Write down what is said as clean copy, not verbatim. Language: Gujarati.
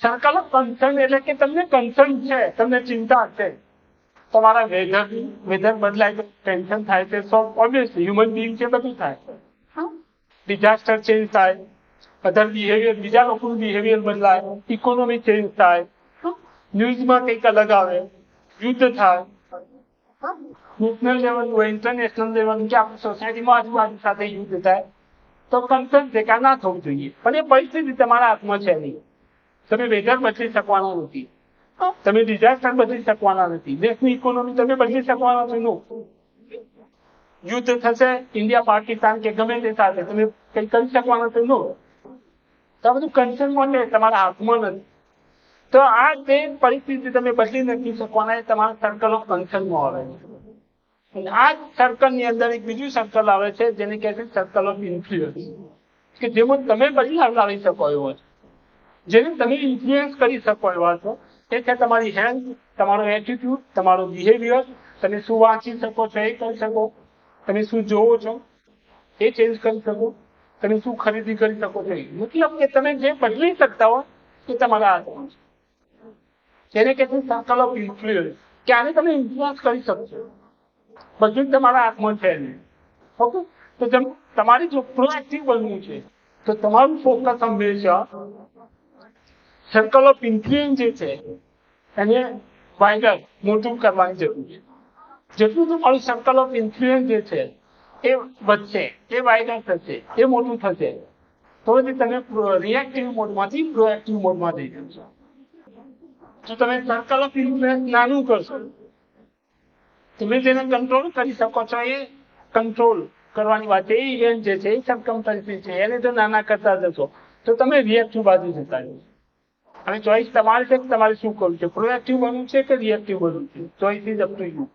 સર્કલ ઓફ કન્સર્ન એટલે કે તમને કન્સર્ન છે, તમને ચિંતા છે. તમારા વેધર બદલાય તો ટેન્શન થાય છે. સો ઓબ્વિયસલી હ્યુમન બીંગ છે, બધું થાય. ડિઝાસ્ટર ચેન્જ થાય, અધર બિહેવિયર, બીજા લોકોનું બિહેવિયર બદલાય, ઇકોનોમી ચેન્જ થાય, ન્યૂઝમાં કંઈક અલગ આવે, યુદ્ધ થાય, નેશનલ લેવલ હોય, ઇન્ટરનેશનલ લેવલ કે આપણી સોસાયટીમાં આજુબાજુ સાથે યુદ્ધ થાય, તો કન્સર્ન છે કે આ ના થવું જોઈએ. પણ એ પરિસ્થિતિ તમારા હાથમાં છે નહીં. તમે વેધર બદલી શકવાના નથી, તમે ડિઝાસ્ટર બદલી શકવાના નથી, દેશની ઇકોનોમી તમે બદલી શકવાના છો નો. યુદ્ધ થશે ઇન્ડિયા પાકિસ્તાન કે ગમે તે સાથે, તમે કંઈ કરી શકવાના છો નો. તો આ બધું કન્સર્ન માટે તમારા હાથમાં નથી. તો આ જે પરિસ્થિતિ તમે બદલી નથી શકવાના એ તમારા સર્કલ ઓફ કન્સર્નમાં આવે છે. આ સર્કલ ની અંદર એક બીજું સર્કલ આવે છે જેને કહે છે સર્કલ ઓફ ઇન્ફ્લુઅન્સ, કે જેમાં તમે બદલાવ લાવી શકો એવો છો, જેને તમે ઇન્ફ્લુઅન્સ કરી શકો એવા છો. એ છે તમારી હેલ્થ, તમારો એટીટ્યુડ, તમારો બિહેવિયર. તમે શું વાંચી શકો છો એ કરી શકો, તમે શું જોવો છો એ ચેન્જ કરી શકો, તમે શું ખરીદી કરી શકો છો. મતલબ કે તમે જે બદલી શકતા હો એ તમારા હાથમાં છે. જેને કહે છે સર્કલ ઓફ ઇન્ફ્લુઅન્સ, કે આને તમે ઇન્ફ્લુઅન્સ કરી શકશો. બધું જ તમારા હાથમાં છે ને. ઓકે, તો તમારે જો પ્રોએક્ટિવ બનવું છે તો તમારું ફોકસ હંમેશા સર્કલ ઓફ ઇન્ફ્લુઅન્સ જે છે એને વાઇડર, મોટું કરવાની જરૂર છે. જેટલું તમારું સર્કલ ઓફ ઇન્ફ્લુઅન્સ જે છે એ વધશે, એ વાઇડર થશે, એ મોટું થશે, તો જ તમે રિએક્ટિવ મોડમાંથી પ્રોએક્ટિવ મોડમાં જઈ શકશો. જો તમે સર્કલ ઓફ ઇન્ફ્લુઅન્સ નાનું કરશો, તમે જેને કંટ્રોલ કરી શકો છો એ કંટ્રોલ કરવાની વાત છે. એ ઇવેન્ટ જે છે એ સર્કમસ્ટન્સીસ છે, એને જો નાના કરતા જશો તો તમે રિએક્ટિવ બાજુ જતા જશો. અને ચોઈસ તમારી છે કે તમારે શું કરવું છે, પ્રોએક્ટિવ બનવું છે કે રિએક્ટિવ બનવું છે. Choice is up to you.